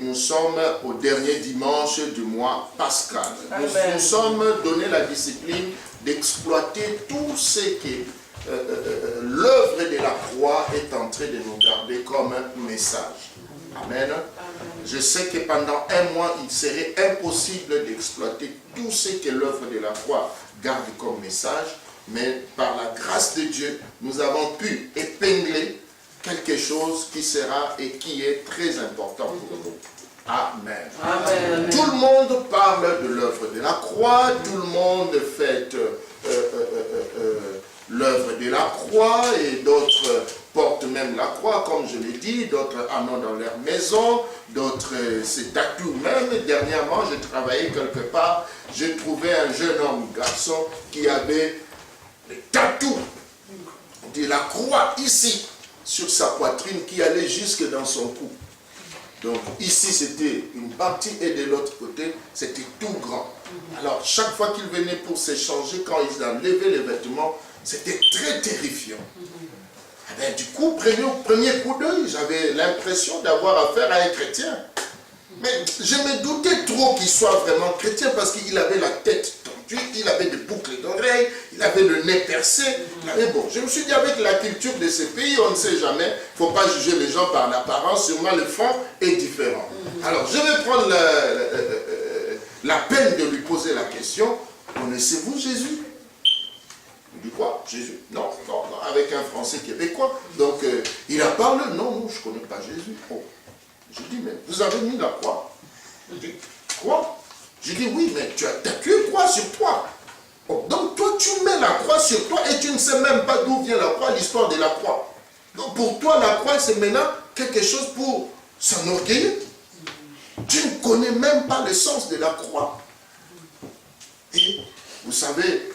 nous sommes au dernier dimanche du mois pascal. Nous sommes donné la discipline d'exploiter tout ce que l'œuvre de la croix est en train de nous garder comme message. Amen. Je sais que pendant un mois, il serait impossible d'exploiter tout ce que l'œuvre de la croix garde comme message, mais par la grâce de Dieu, nous avons pu épingler quelque chose qui sera et qui est très important pour nous. Amen. Amen. Tout le monde parle de l'œuvre de la croix, tout le monde fête l'œuvre de la croix, et d'autres portent même la croix, comme je l'ai dit, d'autres en ont dans leur maison, d'autres se tatouent même. Dernièrement, j'ai travaillé quelque part, j'ai trouvé un jeune homme, garçon, qui avait des tatous de la croix ici, sur sa poitrine, qui allait jusque dans son cou. Donc ici c'était une partie et de l'autre côté c'était tout grand. Alors chaque fois qu'il venait pour s'échanger, quand ils enlevaient les vêtements, c'était très terrifiant. Ben, du coup, premier coup d'œil, j'avais l'impression d'avoir affaire à un chrétien. Mais je me doutais trop qu'il soit vraiment chrétien parce qu'il avait la tête tendue, il avait des boucles d'oreilles, il avait le nez percé. Mais bon, je me suis dit avec la culture de ces pays, on ne sait jamais, il ne faut pas juger les gens par l'apparence, sûrement le fond est différent. Alors je vais prendre la peine de lui poser la question, connaissez-vous Jésus? Il dit quoi? Jésus? Non, non, non, avec un français québécois. Donc il a parlé, non, non, je ne connais pas Jésus. Oh. Je dis, mais vous avez mis la croix? Il dit, quoi? Je dis, oui, mais tu as tué quoi sur toi? Oh, donc toi, tu mets la croix sur toi et tu ne sais même pas d'où vient la croix, l'histoire de la croix. Donc pour toi, la croix, c'est maintenant quelque chose pour s'enorgueillir. Tu ne connais même pas le sens de la croix. Et vous savez,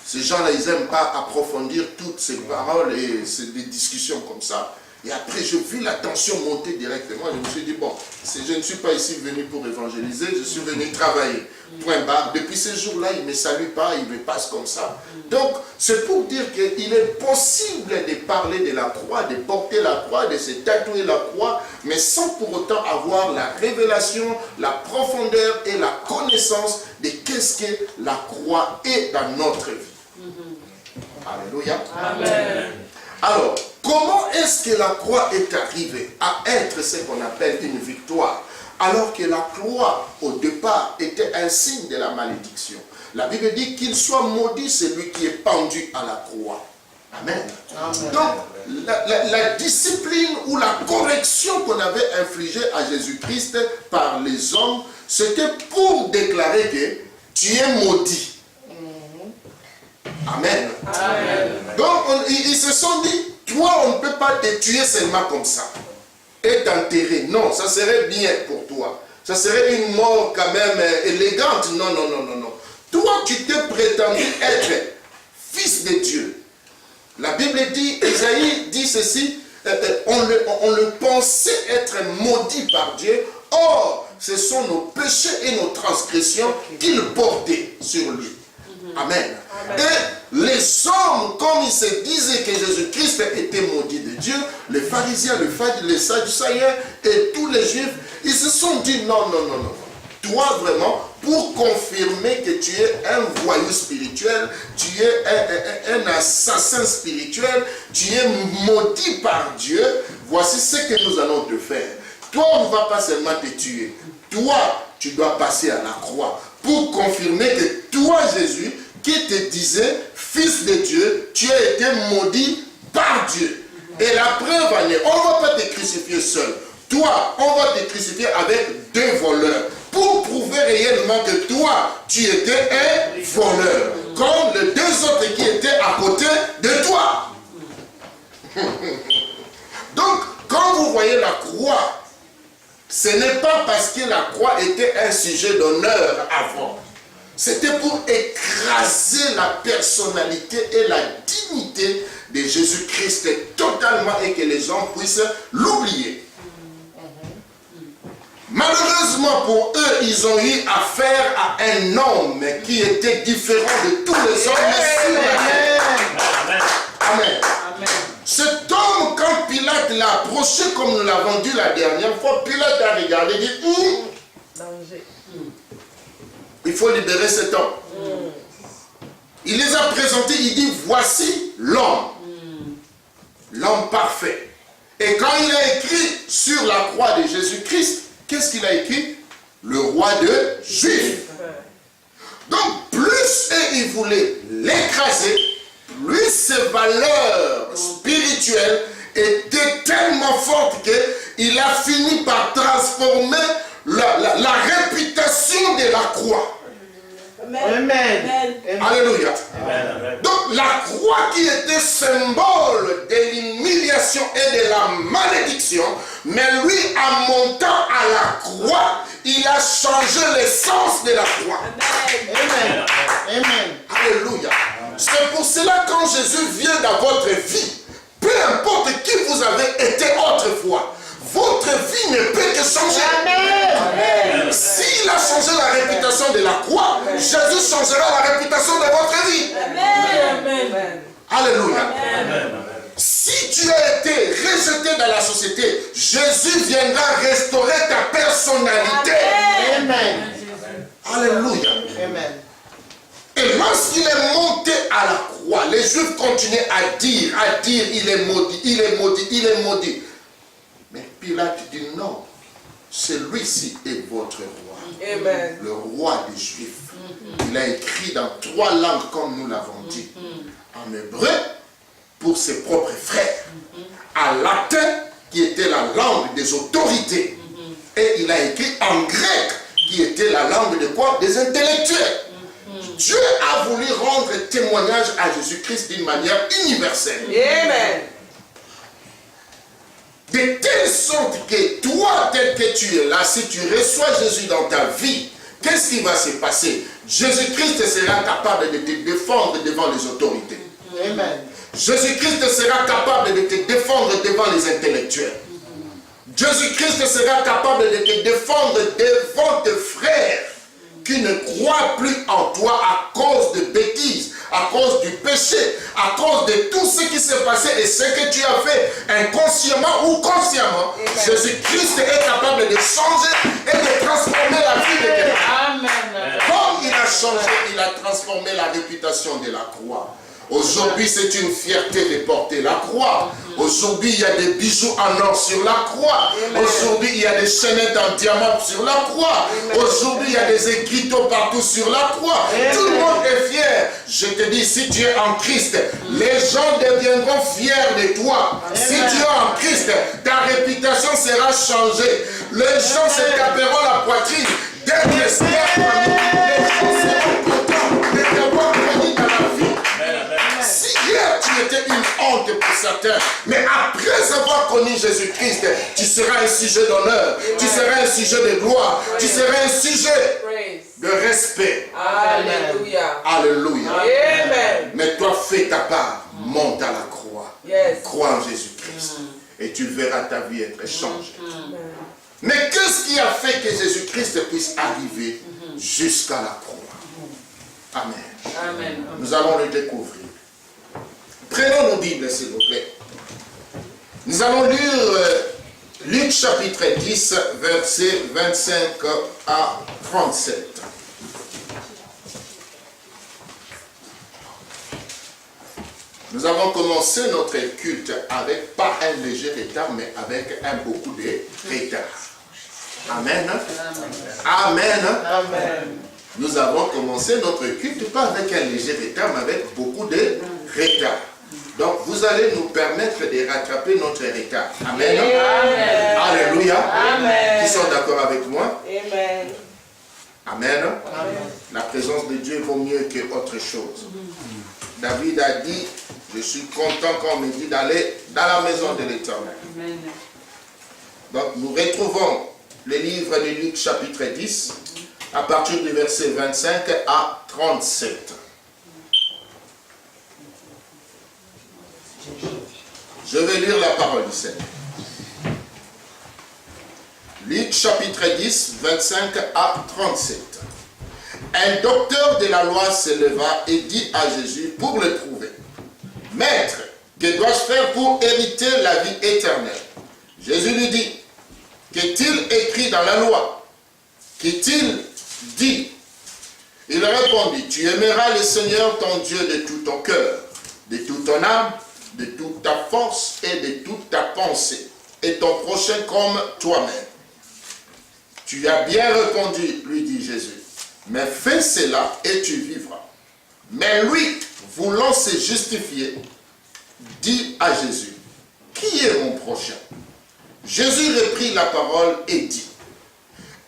ces gens-là, ils n'aiment pas approfondir toutes ces paroles et des discussions comme ça. Et après, je vis la tension monter directement. Je me suis dit, bon, je ne suis pas ici venu pour évangéliser, je suis venu travailler. Point barre. Depuis ce jour-là, il ne me salue pas, il me passe comme ça. Donc, c'est pour dire qu'il est possible de parler de la croix, de porter la croix, de se tatouer la croix, mais sans pour autant avoir la révélation, la profondeur et la connaissance de qu'est-ce que la croix est dans notre vie. Alléluia. Amen. Alors, comment est-ce que la croix est arrivée à être ce qu'on appelle une victoire, alors que la croix, au départ, était un signe de la malédiction? La Bible dit qu'il soit maudit celui qui est pendu à la croix. Amen. Amen. Donc, la discipline ou la correction qu'on avait infligée à Jésus-Christ par les hommes, c'était pour déclarer que tu es maudit. Amen. Amen. Donc, ils se sont dit, toi, on ne peut pas te tuer seulement comme ça et t'enterrer. Non, ça serait bien pour toi. Ça serait une mort quand même élégante. Non, non, non, non, non. Toi, tu t'es prétendu être fils de Dieu. La Bible dit, Isaïe dit ceci, on le pensait être maudit par Dieu. Or, ce sont nos péchés et nos transgressions qu'il portait sur lui. Amen. Amen. Et les hommes, comme ils se disaient que Jésus-Christ était maudit de Dieu, les pharisiens, les sadducéens et tous les juifs, ils se sont dit non, non, non, non. Toi vraiment, pour confirmer que tu es un voyou spirituel, tu es un assassin spirituel, tu es maudit par Dieu, voici ce que nous allons te faire. Toi, on ne va pas seulement te tuer. Toi, tu dois passer à la croix pour confirmer que toi, Jésus, qui te disait, fils de Dieu, tu as été maudit par Dieu. Et la preuve en est, on ne va pas te crucifier seul. Toi, on va te crucifier avec deux voleurs. Pour prouver réellement que toi, tu étais un voleur. Comme les deux autres qui étaient à côté de toi. Donc, quand vous voyez la croix, ce n'est pas parce que la croix était un sujet d'honneur avant. C'était pour écraser la personnalité et la dignité de Jésus-Christ totalement et que les hommes puissent l'oublier. Malheureusement pour eux, ils ont eu affaire à un homme qui était différent de tous les hommes. Amen. Amen. Cet homme, quand Pilate Pilate l'a approché comme nous l'avons dit la dernière fois. Pilate a regardé et dit, Danger. il faut libérer cet homme. Il les a présentés, il dit, voici l'homme. L'homme parfait. Et quand il a écrit sur la croix de Jésus-Christ, qu'est-ce qu'il a écrit? Le roi de Juifs. Donc, plus il voulait l'écraser, plus ses valeurs spirituelles étaient tellement fortes qu'il a fini par transformer la réputation de la croix. Amen. Alléluia. Amen. Donc la croix qui était symbole de l'humiliation et de la malédiction, mais lui, en montant à la croix, il a changé l'essence de la croix. Amen. Amen. Alléluia. C'est pour cela quand Jésus vient dans votre vie, peu importe qui vous avez été autrefois, votre vie ne peut que changer. Amen. S'il a changé la réputation de la croix, Jésus changera la réputation de votre vie. Amen. Alléluia. Amen. Si tu as été rejeté dans la société, Jésus viendra restaurer ta personnalité. Amen. Alléluia. Amen. Et lorsqu'il est monté à la croix, les Juifs continuaient à dire, il est maudit, il est maudit, il est maudit. Mais Pilate dit non, celui-ci est votre roi. Amen. Le roi des Juifs. Il a écrit dans 3 langues comme nous l'avons dit. En hébreu, pour ses propres frères. En latin, qui était la langue des autorités. Et il a écrit en grec, qui était la langue de quoi? Des intellectuels. Dieu a voulu rendre témoignage à Jésus-Christ d'une manière universelle. Amen. De telle sorte que toi, tel que tu es là, si tu reçois Jésus dans ta vie, qu'est-ce qui va se passer? Jésus-Christ sera capable de te défendre devant les autorités. Amen. Jésus-Christ sera capable de te défendre devant les intellectuels. Jésus-Christ sera capable de te défendre devant tes frères qui ne croient plus en toi à cause de bêtises, à cause du péché, à cause de tout ce qui s'est passé et ce que tu as fait inconsciemment ou consciemment. Jésus-Christ est capable de changer et de transformer la vie de quelqu'un. Amen. Comme il a changé, il a transformé la réputation de la croix. Aujourd'hui, c'est une fierté de porter la croix. Aujourd'hui, il y a des bijoux en or sur la croix. Aujourd'hui, il y a des chaînettes en diamant sur la croix. Aujourd'hui, il y a des écriteaux partout sur la croix. Tout le monde est fier. Je te dis, si tu es en Christ, les gens deviendront fiers de toi. Si tu es en Christ, ta réputation sera changée. Les gens se taperont la poitrine. Dès que c'est les gens seront contents de t'avoir connu dans la vie. Si hier tu étais une honte pour certains, mais après avoir connu Jésus-Christ, tu seras un sujet d'honneur, tu seras un sujet de gloire, tu seras un sujet de respect. Alléluia. Alléluia. Amen. Mais toi, fais ta part, monte à la croix. Yes. Crois en Jésus-Christ et tu verras ta vie être changée. Mais qu'est-ce qui a fait que Jésus-Christ puisse arriver jusqu'à la croix? Amen. Amen. Nous allons le découvrir. Prenons nos Bibles, s'il vous plaît. Nous allons lire Luc chapitre 10, versets 25 à 37. Nous avons commencé notre culte avec pas un léger retard, mais avec un beaucoup de retard. Amen. Amen. Amen. Nous avons commencé notre culte pas avec un léger retard, mais avec beaucoup de retard. Donc, vous allez nous permettre de rattraper notre retard. Amen. Amen. Alléluia. Amen. Qui sont d'accord avec moi? Amen. Amen. La présence de Dieu vaut mieux que autre chose. David a dit, je suis content quand on me dit d'aller dans la maison de l'Éternel. Donc, nous retrouvons le livre de Luc chapitre 10, à partir du verset 25 à 37. Je vais lire la parole du Seigneur. Luc chapitre 10, 25 à 37. Un docteur de la loi se leva et dit à Jésus pour le prouver, « Maître, que dois-je faire pour hériter la vie éternelle? Jésus lui dit, qu'est-il écrit dans la loi? Qu'est-il dit? Il répondit, tu aimeras le Seigneur ton Dieu de tout ton cœur, de toute ton âme, de toute ta force et de toute ta pensée, et ton prochain comme toi-même. Tu as bien répondu, lui dit Jésus, mais fais cela et tu vivras. Mais lui, voulant se justifier, dit à Jésus, qui est mon prochain? Jésus reprit la parole et dit,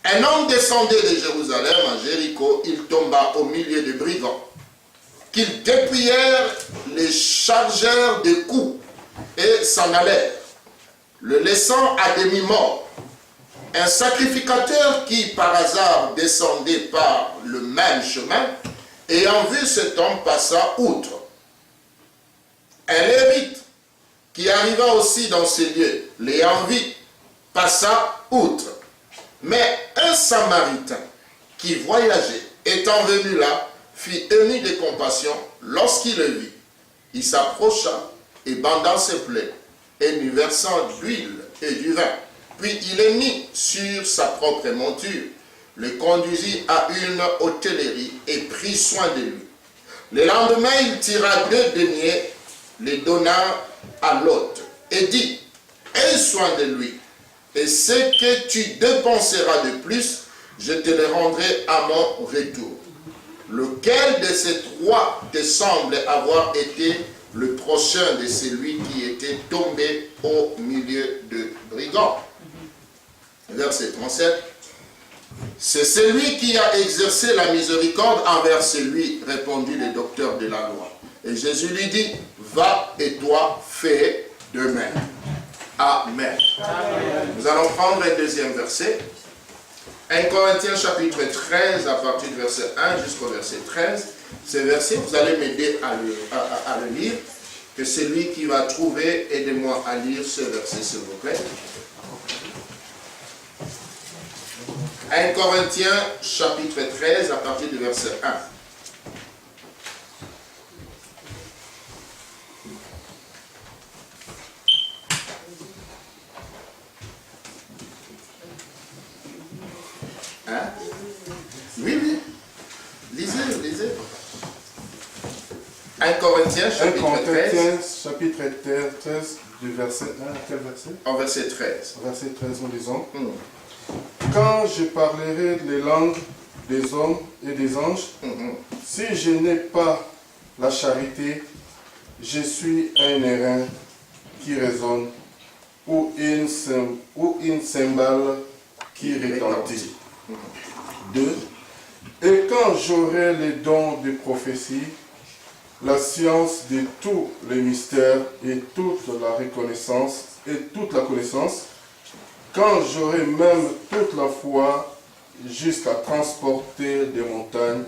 un homme descendait de Jérusalem à Jéricho, il tomba au milieu des brigands, qu'ils dépouillèrent, les chargèrent de coups et s'en allèrent, le laissant à demi-mort. Un sacrificateur qui par hasard descendait par le même chemin, ayant vu cet homme passa outre. Un lévite qui arriva aussi dans ces lieux, l'ayant vu, passa outre. Mais un samaritain qui voyageait, étant venu là, fit ému de compassion lorsqu'il le vit. Il s'approcha et bandant ses plaies, et lui versant de l'huile et du vin. Puis il le mit sur sa propre monture, le conduisit à une hôtellerie et prit soin de lui. Le lendemain, il tira 2 deniers, les donna à l'hôte et dit, aie soin de lui, et ce que tu dépenseras de plus, je te le rendrai à mon retour. Lequel de ces 3 te semble avoir été le prochain de celui qui était tombé au milieu de brigands? Verset 37. C'est celui qui a exercé la miséricorde envers celui, répondit le docteur de la loi. Et Jésus lui dit, va et toi fais de même. Amen. Amen. Nous allons prendre un deuxième verset. 1 Corinthiens chapitre 13 à partir du verset 1 jusqu'au verset 13. Ce verset, vous allez m'aider à le lire. Que celui qui va trouver, aidez-moi à lire ce verset s'il vous plaît. 1 Corinthiens chapitre 13 à partir du verset 1. Hein? Oui, oui. Lisez. 1 Corinthiens chapitre 13 du verset 1 à quel verset? En verset 13. Verset 13, nous lisons. Quand je parlerai les langues des hommes et des anges, si je n'ai pas la charité, je suis un airain qui résonne ou une cymbale qui retentit. 2. Et quand j'aurai les dons de prophétie, la science de tous les mystères et toute la reconnaissance et toute la connaissance, quand j'aurai même toute la foi jusqu'à transporter des montagnes,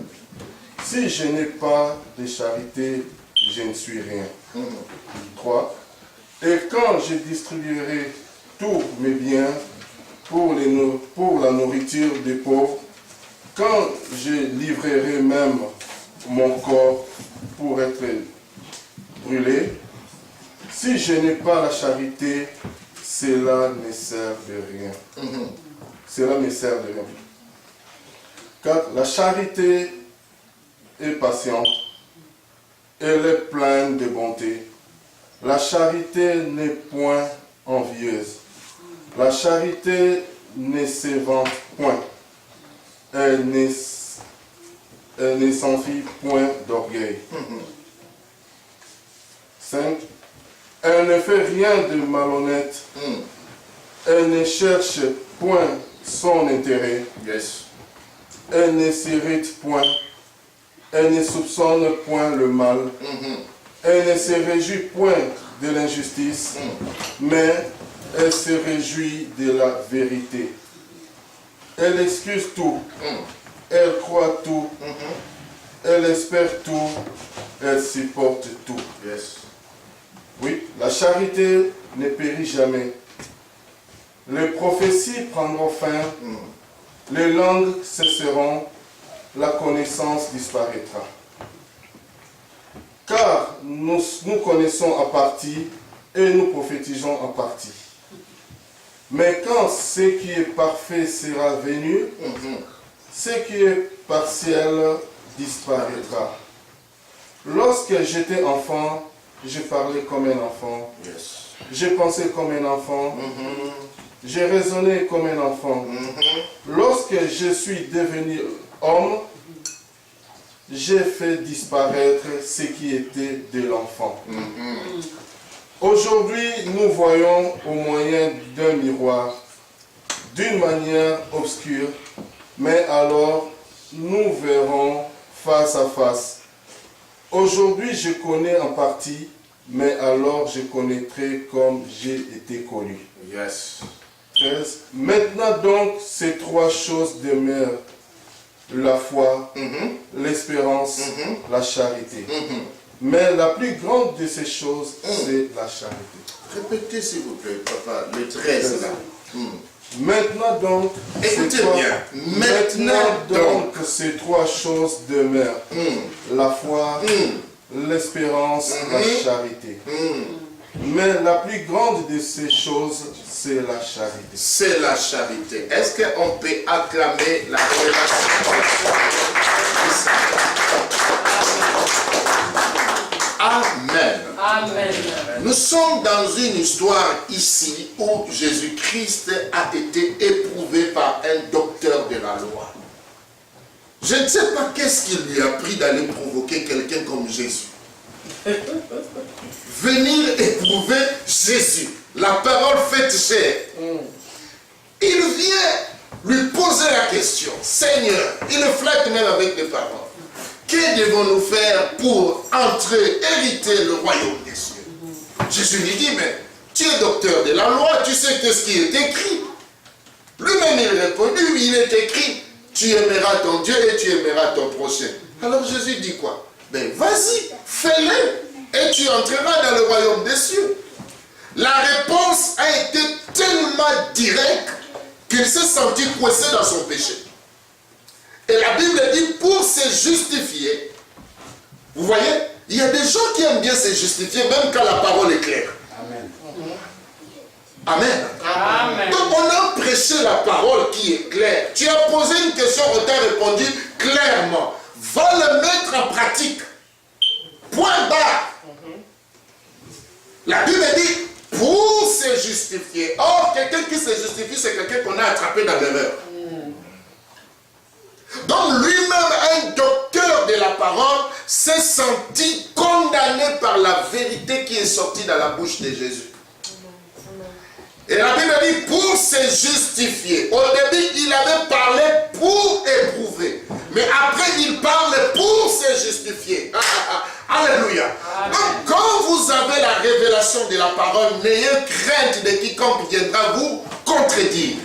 si je n'ai pas de charité, je ne suis rien. 3. Et quand je distribuerai tous mes biens pour la nourriture des pauvres, quand je livrerai même mon corps pour être brûlé, si je n'ai pas la charité, cela ne sert de rien. Cela ne sert de rien. Car la charité est patiente, elle est pleine de bonté. La charité n'est point envieuse. La charité ne se vante point. Elle ne s'enfuit point d'orgueil. 5. Elle ne fait rien de malhonnête. Elle ne cherche point son intérêt. Elle ne s'irrite point. Elle ne soupçonne point le mal. Elle ne se réjouit point de l'injustice, mais elle se réjouit de la vérité. Elle excuse tout. Elle croit tout. Elle espère tout. Elle supporte tout. Oui, la charité ne périt jamais. Les prophéties prendront fin. Les langues cesseront. La connaissance disparaîtra. car nous connaissons en partie et nous prophétisons en partie. Mais quand ce qui est parfait sera venu, ce qui est partiel disparaîtra. Lorsque j'étais enfant, je parlais comme un enfant. J'ai pensé comme un enfant. J'ai raisonné comme un enfant. Lorsque je suis devenu homme, j'ai fait disparaître ce qui était de l'enfant. Aujourd'hui, nous voyons au moyen d'un miroir, d'une manière obscure, mais alors nous verrons face à face. Aujourd'hui, je connais en partie, mais alors je connaîtrai comme j'ai été connu. 13. Maintenant donc, ces trois choses demeurent: la foi, l'espérance, la charité. Mais la plus grande de ces choses, c'est la charité. Répétez s'il vous plaît, papa, le 13 là. Maintenant donc, écoutez bien. Maintenant donc, ces trois choses demeurent: la foi, l'espérance, la charité. Mais la plus grande de ces choses, c'est la charité. C'est la charité. Est-ce qu'on peut acclamer la révélation? Amen. Amen. Nous sommes dans une histoire ici où Jésus-Christ a été éprouvé par un docteur de la loi. Je ne sais pas qu'est-ce qui lui a pris d'aller provoquer quelqu'un comme Jésus. Venir éprouver Jésus, la parole faite chair. Il vient lui poser la question: Seigneur, il le flatte même avec des paroles. Que devons-nous faire pour entrer, hériter le royaume des cieux? Jésus lui dit: mais tu es docteur de la loi, tu sais qu'est-ce qui est écrit. Lui-même il répondit: il est écrit, tu aimeras ton Dieu et tu aimeras ton prochain. Alors Jésus dit quoi? Ben vas-y, fais-le et tu entreras dans le royaume des cieux. La réponse a été tellement directe qu'il s'est senti coincé dans son péché. Et la Bible dit, pour se justifier, vous voyez, il y a des gens qui aiment bien se justifier même quand la parole est claire. Amen. Amen. Amen. Donc on a prêché la parole qui est claire. Tu as posé une question, on t'a répondu clairement. Va le mettre en pratique. Point barre. La Bible dit, pour se justifier. Or, quelqu'un qui se justifie, c'est quelqu'un qu'on a attrapé dans l'erreur. Donc lui-même, un docteur de la parole, s'est senti condamné par la vérité qui est sortie dans la bouche de Jésus. Et la Bible dit pour se justifier. Au début, il avait parlé pour éprouver. Mais après, il parle pour se justifier. Alléluia. Donc, quand vous avez la révélation de la parole, n'ayez crainte de quiconque viendra vous contredire.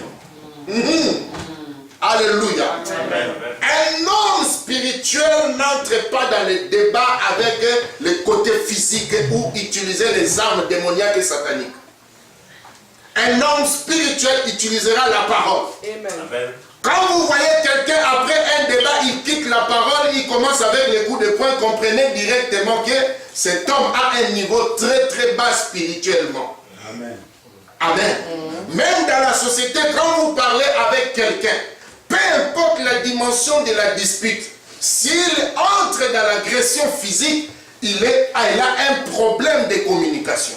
Alléluia. Amen. Un homme spirituel n'entre pas dans les débats avec le côté physique ou utiliser les armes démoniaques et sataniques. Un homme spirituel utilisera la parole. Amen. Quand vous voyez quelqu'un après un débat, il quitte la parole, il commence avec les coups de poing, comprenez directement que cet homme a un niveau très très bas spirituellement. Amen. Amen. Même dans la société, quand vous parlez avec quelqu'un, peu importe la dimension de la dispute, s'il entre dans l'agression physique, il a un problème de communication.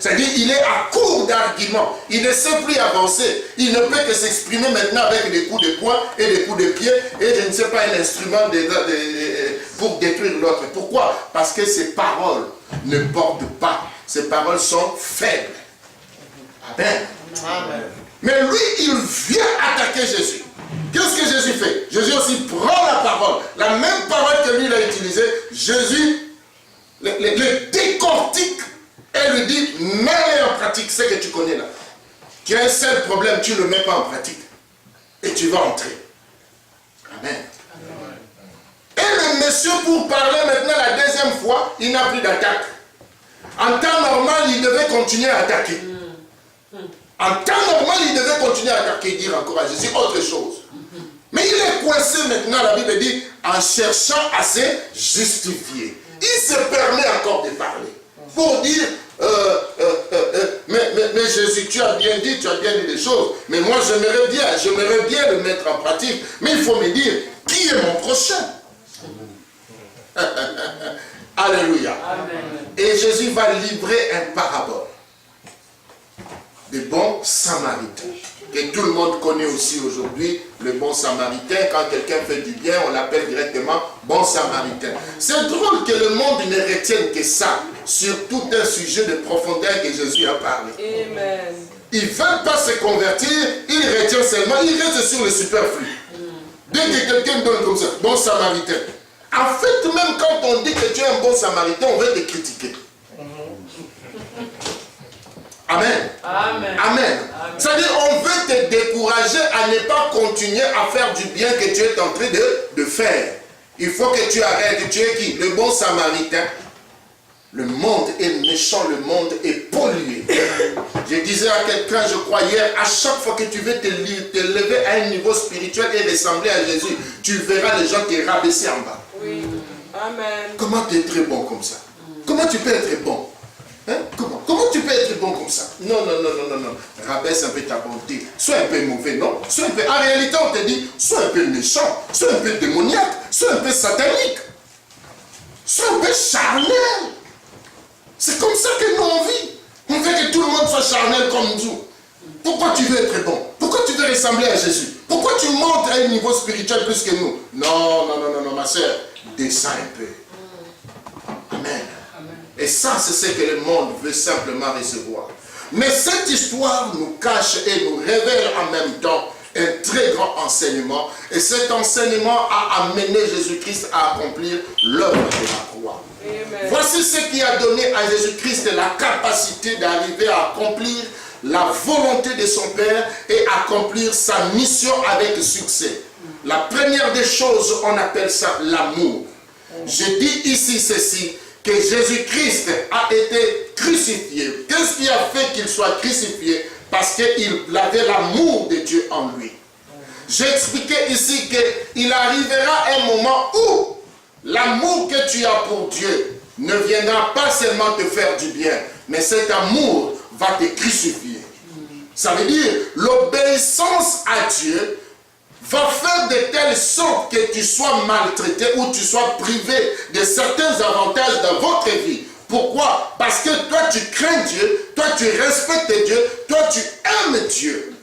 C'est-à-dire qu'il est à court d'arguments. Il ne sait plus avancer. Il ne peut que s'exprimer maintenant avec des coups de poing et des coups de pied et je ne sais pas, un instrument pour détruire l'autre. Pourquoi? Parce que ses paroles ne portent pas. Ses paroles sont faibles. Amen. Amen. Mais lui, il vient attaquer Jésus. Qu'est-ce que Jésus fait? Jésus aussi prend la parole. La même parole que lui il a utilisée, Jésus le décortique et lui dit, mets en pratique ce que tu connais là. Tu as un seul problème, tu ne le mets pas en pratique. Et tu vas entrer. Amen. Et le monsieur, pour parler maintenant la deuxième fois, il n'a plus d'attaque. En temps normal, il devait continuer à attaquer. En temps normal, il devait continuer à attaquer et dire encore à Jésus autre chose. Mais il est coincé maintenant, la Bible dit, en cherchant à se justifier. il se permet encore de parler. Pour dire, mais Jésus, tu as bien dit des choses, mais moi j'aimerais bien le mettre en pratique, mais il faut me dire, qui est mon prochain? Alléluia. Amen. Et Jésus va livrer un parabole des bons samaritains. Et tout le monde connaît aussi aujourd'hui le bon samaritain. Quand quelqu'un fait du bien, on l'appelle directement bon samaritain. C'est drôle que le monde ne retienne que ça sur tout un sujet de profondeur que Jésus a parlé. Amen. Ils ne veulent pas se convertir, ils retiennent seulement, ils restent sur le superflu. Dès que quelqu'un donne comme ça, bon samaritain. En fait, même quand on dit que tu es un bon samaritain, on veut te critiquer. Amen. Amen. Amen. C'est-à-dire, on veut te décourager à ne pas continuer à faire du bien que tu es en train de faire. Il faut que tu arrêtes. Tu es qui? Le bon samaritain. Le monde est méchant, le monde est pollué. Je disais à quelqu'un, je crois hier, à chaque fois que tu veux te lever à un niveau spirituel et ressembler à Jésus, tu verras les gens te rabaisser en bas. Oui. Amen. Comment tu es très bon comme ça? Comment tu peux être bon? Hein? Comment tu peux être bon comme ça? Non. Rabaisse un peu ta bonté. Sois un peu mauvais, non? Sois un peu... En réalité, on te dit, sois un peu méchant, sois un peu démoniaque, sois un peu satanique, sois un peu charnel. C'est comme ça que nous on vit. On veut que tout le monde soit charnel comme nous. Pourquoi tu veux être bon? Pourquoi tu veux ressembler à Jésus? Pourquoi tu montes à un niveau spirituel plus que nous? Non, ma soeur. Descends un peu. Amen. Et ça, c'est ce que le monde veut simplement recevoir. Mais cette histoire nous cache et nous révèle en même temps un très grand enseignement. Et cet enseignement a amené Jésus-Christ à accomplir l'œuvre de la croix. Amen. Voici ce qui a donné à Jésus-Christ la capacité d'arriver à accomplir la volonté de son Père et accomplir sa mission avec succès. La première des choses, on appelle ça l'amour. Je dis ici ceci, que Jésus-Christ a été crucifié. Qu'est-ce qui a fait qu'il soit crucifié? Parce qu'il avait l'amour de Dieu en lui. J'ai expliqué ici qu'il arrivera un moment où l'amour que tu as pour Dieu ne viendra pas seulement te faire du bien, mais cet amour va te crucifier. Ça veut dire l'obéissance à Dieu va faire de telle sorte que tu sois maltraité ou tu sois privé de certains avantages dans votre vie. Pourquoi? Parce que toi tu crains Dieu, toi tu respectes Dieu, toi tu aimes Dieu.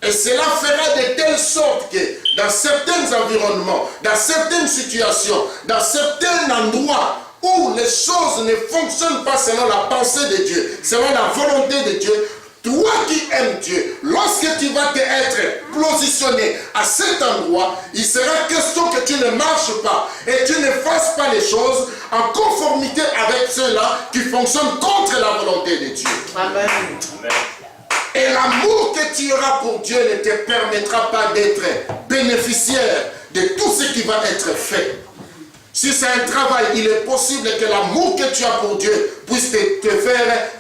Et cela fera de telle sorte que dans certains environnements, dans certaines situations, dans certains endroits où les choses ne fonctionnent pas selon la pensée de Dieu, selon la volonté de Dieu, toi qui aimes Dieu, lorsque tu vas être positionné à cet endroit, il sera question que tu ne marches pas et tu ne fasses pas les choses en conformité avec ceux-là qui fonctionnent contre la volonté de Dieu. Amen. Et l'amour que tu auras pour Dieu ne te permettra pas d'être bénéficiaire de tout ce qui va être fait. Si c'est un travail, il est possible que l'amour que tu as pour Dieu puisse te faire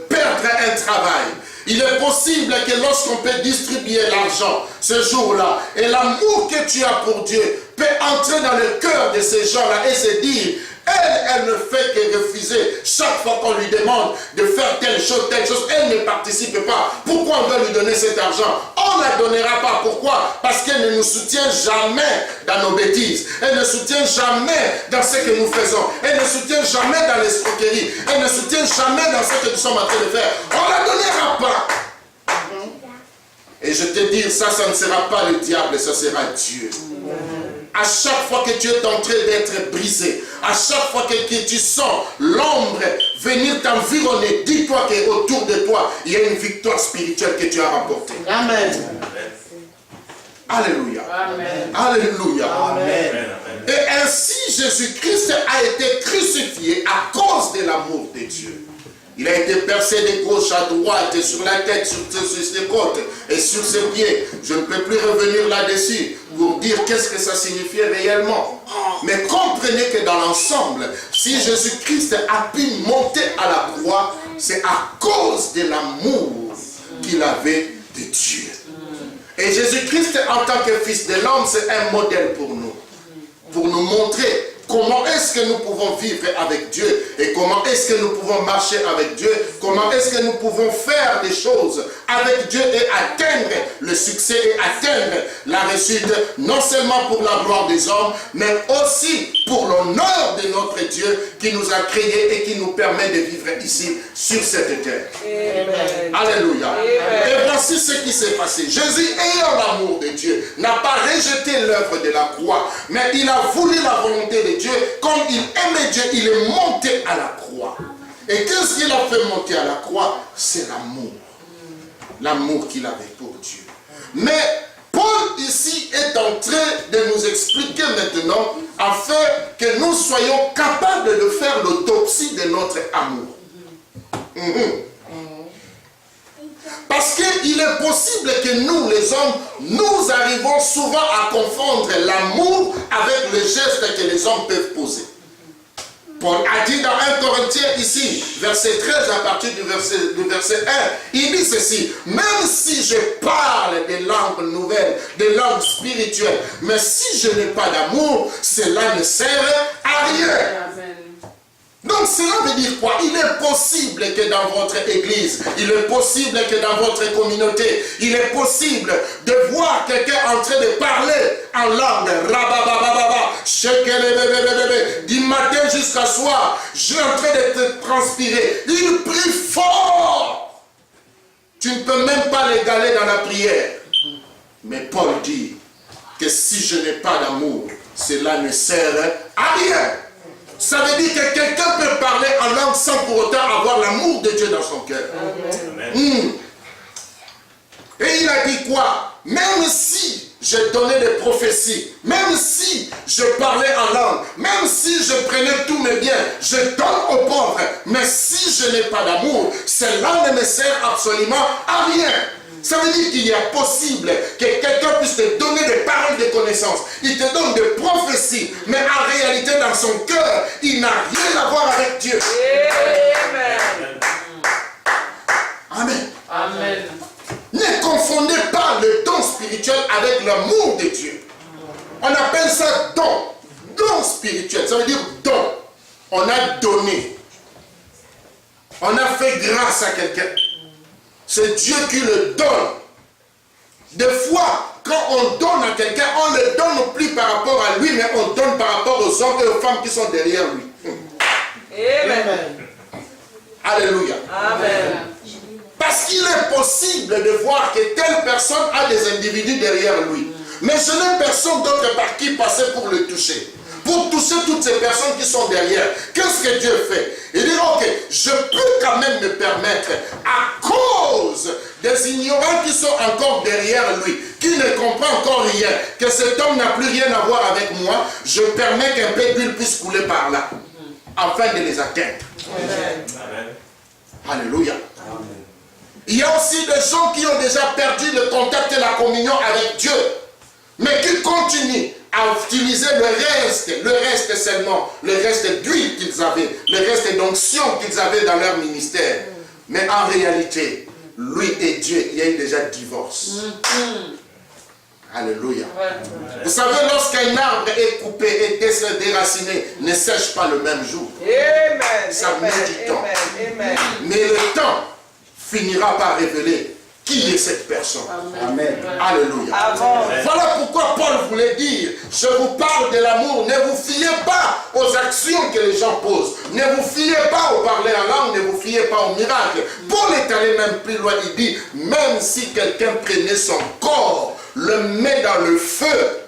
perdre un travail. Il est possible que lorsqu'on peut distribuer l'argent ce jour-là, et l'amour que tu as pour Dieu peut entrer dans le cœur de ces gens-là et se dire, elle ne fait que refuser chaque fois qu'on lui demande de faire telle chose, elle ne participe pas. Pourquoi on va lui donner cet argent? On ne la donnera pas. Pourquoi? Parce qu'elle ne nous soutient jamais dans nos bêtises. Elle ne soutient jamais dans ce que nous faisons. Elle ne soutient jamais dans l'escroquerie. Elle ne soutient jamais dans ce que nous sommes en train de faire. On ne la donnera pas. Et je te dis, ça ne sera pas le diable, ça sera Dieu. À chaque fois que tu es en train d'être brisé, à chaque fois que tu sens l'ombre venir t'environner, dis-toi qu'autour de toi, il y a une victoire spirituelle que tu as remportée. Amen. Alléluia. Amen. Alléluia. Amen. Et ainsi, Jésus-Christ a été crucifié à cause de l'amour de Dieu. Il a été percé de gauche à droite, sur la tête, sur ses côtes et sur ses pieds. Je ne peux plus revenir là-dessus pour dire qu'est-ce que ça signifiait réellement. Mais comprenez que dans l'ensemble, si Jésus-Christ a pu monter à la croix, c'est à cause de l'amour qu'il avait de Dieu. Et Jésus-Christ, en tant que fils de l'homme, c'est un modèle pour nous. pour nous montrer comment est-ce que nous pouvons vivre avec Dieu et comment est-ce que nous pouvons marcher avec Dieu, comment est-ce que nous pouvons faire des choses avec Dieu et atteindre le succès et atteindre la réussite, non seulement pour la gloire des hommes, mais aussi pour l'honneur de notre Dieu qui nous a créés et qui nous permet de vivre ici sur cette terre. Amen. Alléluia. Amen. Et voici ce qui s'est passé. Jésus, ayant l'amour de Dieu, n'a pas rejeté l'œuvre de la croix, mais il a voulu la volonté de Dieu. Comme il aimait Dieu, il est monté à la croix. Et qu'est-ce qu'il a fait monter à la croix? C'est l'amour. L'amour qu'il avait pour Dieu. Mais Paul ici est en train de nous expliquer maintenant afin que nous soyons capables de faire l'autopsie de notre amour. Parce qu'il est possible que nous, les hommes, nous arrivons souvent à confondre l'amour avec le geste que les hommes peuvent poser. Paul a dit dans 1 Corinthiens ici, verset 13 à partir du verset 1, il dit ceci: même si je parle des langues nouvelles, des langues spirituelles, mais si je n'ai pas d'amour, cela ne sert à rien. Amen. Donc cela veut dire quoi? Il est possible que dans votre église, il est possible que dans votre communauté, il est possible de voir quelqu'un en train de parler en langue, du matin jusqu'à soir, je suis en train de te transpirer. Il prie fort. Tu ne peux même pas l'égaler dans la prière. Mais Paul dit que si je n'ai pas d'amour, cela ne sert à rien. Ça veut dire que quelqu'un peut parler en langue sans pour autant avoir l'amour de Dieu dans son cœur. Et il a dit quoi? Même si je donnais des prophéties, même si je parlais en langue, même si je prenais tous mes biens, je donne aux pauvres, mais si je n'ai pas d'amour, cela ne me sert absolument à rien. Ça veut dire qu'il est possible que quelqu'un puisse te donner des paroles de connaissance. Il te donne des prophéties, mais en réalité, dans son cœur, il n'a rien à voir avec Dieu. Amen. Amen. Amen. Ne confondez pas le don spirituel avec l'amour de Dieu. On appelle ça don. Don spirituel, ça veut dire don. On a donné. On a fait grâce à quelqu'un. C'est Dieu qui le donne. Des fois, quand on donne à quelqu'un, on ne le donne plus par rapport à lui, mais on donne par rapport aux hommes et aux femmes qui sont derrière lui. Amen. Alléluia. Amen. Parce qu'il est possible de voir que telle personne a des individus derrière lui. Mais ce n'est personne d'autre par qui passer pour le toucher. Pour toucher toutes ces personnes qui sont derrière. Qu'est-ce que Dieu fait? Il dit, ok, je peux quand même me permettre, à cause des ignorants qui sont encore derrière lui, qui ne comprennent encore rien, que cet homme n'a plus rien à voir avec moi, je permets qu'un peu d'huile puisse couler par là, afin de les atteindre. Amen. Alléluia. Il y a aussi des gens qui ont déjà perdu le contact et la communion avec Dieu, mais qui continuent à utiliser le reste seulement, le reste d'huile qu'ils avaient, le reste d'onction qu'ils avaient dans leur ministère. Mais en réalité, lui et Dieu, il y a eu déjà divorce. Alléluia. Vous savez, lorsqu'un arbre est coupé et déraciné, ne sèche pas le même jour. Amen. Ça met du temps. Amen. Mais le temps finira par révéler qui est cette personne. Amen. Alléluia. Amen. Voilà pourquoi Paul voulait dire, je vous parle de l'amour, ne vous fiez pas aux actions que les gens posent, ne vous fiez pas au parler en langue, ne vous fiez pas au miracle. Paul est allé même plus loin, il dit, même si quelqu'un prenait son corps, le met dans le feu,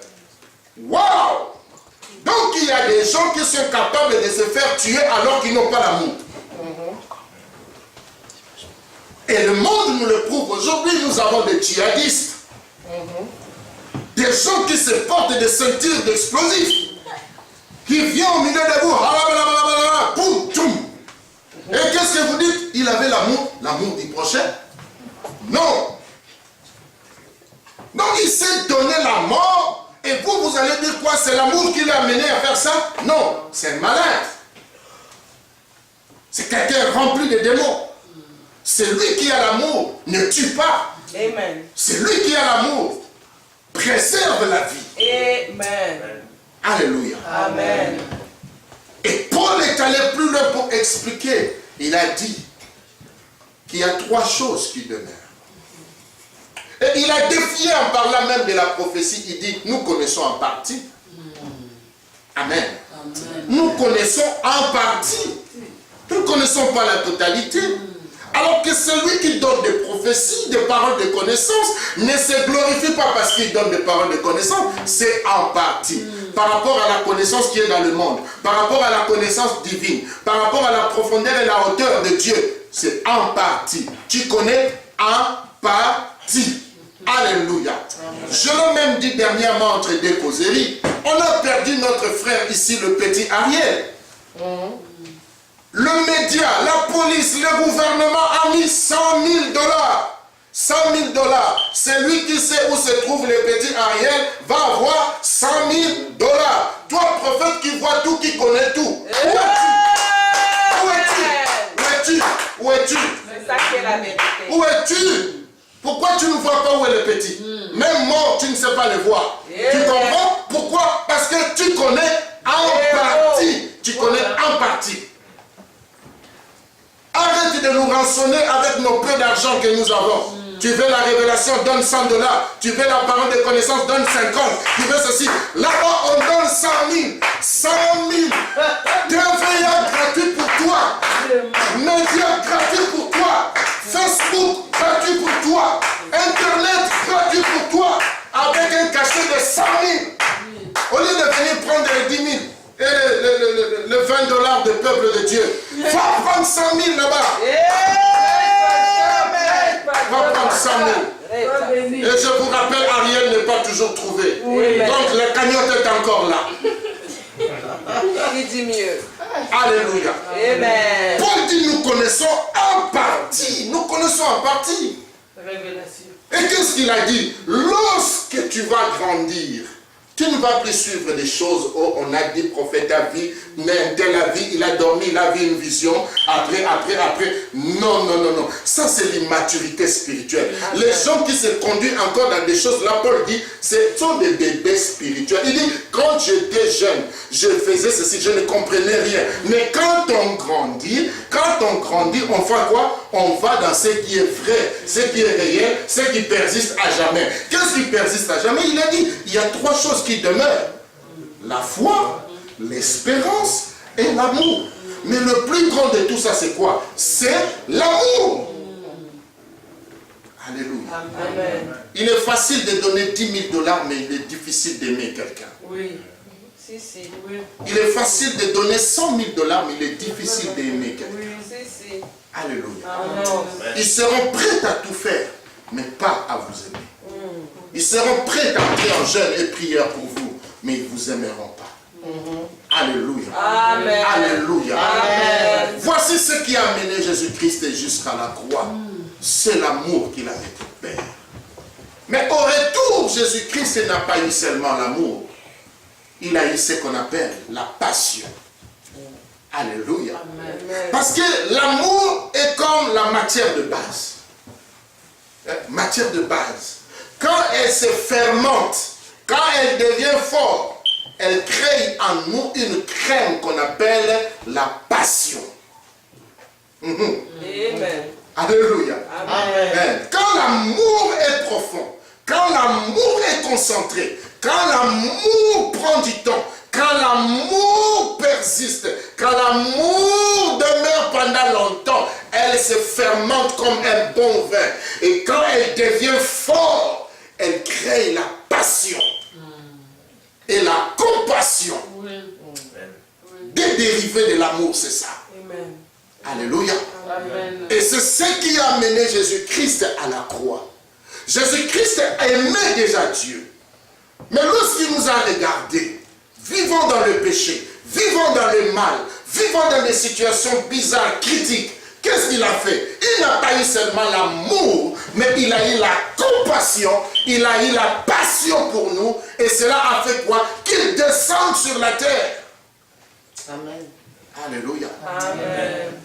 waouh! Donc il y a des gens qui sont capables de se faire tuer alors qu'ils n'ont pas l'amour. Et le monde nous le prouve. Aujourd'hui, nous avons des djihadistes. Des gens qui se portent des ceintures d'explosifs. Qui viennent au milieu de vous. Boum, tchoum. Et qu'est-ce que vous dites? Il avait l'amour. L'amour du prochain? Non. Donc il s'est donné la mort. Et vous allez dire quoi? C'est l'amour qui l'a amené à faire ça? Non. C'est un malade. C'est quelqu'un rempli de démons. Celui qui a l'amour ne tue pas. Amen. Celui qui a l'amour préserve la vie. Amen. Alléluia. Amen. Et Paul est allé plus loin pour expliquer. Il a dit qu'il y a 3 choses qui demeurent. Et il a défié en parlant même de la prophétie. Il dit, nous connaissons en partie. Amen. Nous connaissons en partie. Nous ne connaissons pas la totalité. Alors que celui qui donne des prophéties, des paroles de connaissance, ne se glorifie pas parce qu'il donne des paroles de connaissance, c'est en partie. Par rapport à la connaissance qui est dans le monde, par rapport à la connaissance divine, par rapport à la profondeur et la hauteur de Dieu, c'est en partie. Tu connais en partie. Alléluia. Je l'ai même dit dernièrement entre deux causeries. On a perdu notre frère ici, le petit Ariel. Le média, la police, le gouvernement a mis 100 000 $. 100 000 $. Celui qui sait où se trouve le petit Ariel va avoir 100 000 $. Toi, prophète qui vois tout, qui connais tout. Où es-tu? Où es-tu? Où es-tu? Où es-tu? C'est ça qui est la vérité. Où es-tu? Pourquoi tu ne vois pas où est le petit? Même mort, tu ne sais pas le voir. Tu comprends? Pourquoi? Parce que tu connais en partie. Tu connais en partie. Arrête de nous rançonner avec nos peu d'argent que nous avons. Tu veux la révélation, donne 100 $. Tu veux la parole de connaissance, donne 50. Tu veux ceci. Là-bas, on donne 100 000. 100 000. TVA gratuit pour toi. Médias gratuit pour toi. Facebook gratuit pour toi. Internet gratuit pour toi. Avec un cachet de 100 000. Au lieu de venir prendre les 10 000 et le 20 $ de peuple de Dieu. Va prendre 100 000 là-bas. Va prendre 100 000. Et je vous rappelle, Ariel n'est pas toujours trouvé. Donc la cagnotte est encore là. Il dit mieux. Alléluia. Amen. Paul dit, nous connaissons en partie. Nous connaissons en partie. Révélation. Et qu'est-ce qu'il a dit? Lorsque tu vas grandir, tu ne vas plus suivre des choses. Oh, on a dit prophète a vu, mais tel a vu, il a dormi, il a vu une vision. Après. Non. Ça, c'est l'immaturité spirituelle. Amen. Les gens qui se conduisent encore dans des choses, là, Paul dit, ce sont des bébés spirituels. Il dit, quand j'étais jeune, je faisais ceci, je ne comprenais rien. Mais quand on grandit, on fait quoi? On va dans ce qui est vrai, ce qui est réel, ce qui persiste à jamais. Qu'est-ce qui persiste à jamais? Il a dit, il y a 3 choses qui demeurent. La foi, l'espérance et l'amour. Mais le plus grand de tout ça, c'est quoi? C'est l'amour. Alléluia. Amen. Il est facile de donner 10 000 $, mais il est difficile d'aimer quelqu'un. Oui. Si. Oui. Il est facile de donner 100 000 $, mais il est difficile d'aimer quelqu'un. Oui. Si. Alléluia. Amen. Ils seront prêts à tout faire, mais pas à vous aimer. Ils seront prêts à entrer en jeûne et prière pour vous, mais ils ne vous aimeront pas. Alléluia. Amen. Alléluia. Amen. Voici ce qui a amené Jésus-Christ jusqu'à la croix. C'est l'amour qu'il avait pour le Père. Mais au retour, Jésus-Christ n'a pas eu seulement l'amour. Il a eu ce qu'on appelle la passion. Alléluia. Amen. Parce que l'amour est comme la matière de base. Matière de base. Quand elle se fermente, quand elle devient forte, elle crée en nous une crème qu'on appelle la passion. Amen. Alléluia. Amen. Quand l'amour est profond, quand l'amour est concentré, quand l'amour prend du temps, quand l'amour persiste, quand l'amour demeure pendant longtemps, elle se fermente comme un bon vin. Et quand elle devient forte, elle crée la passion et la compassion. Des dérivés de l'amour, c'est ça. Amen. Alléluia. Amen. Et c'est ce qui a amené Jésus-Christ à la croix. Jésus-Christ aimait déjà Dieu. Mais lorsqu'il nous a regardés, vivant dans le péché, vivant dans le mal, vivant dans des situations bizarres, critiques, qu'est-ce qu'il a fait? Il n'a pas eu seulement l'amour, mais il a eu la compassion, il a eu la passion pour nous, et cela a fait quoi? Qu'il descende sur la terre. Amen. Alléluia. Amen.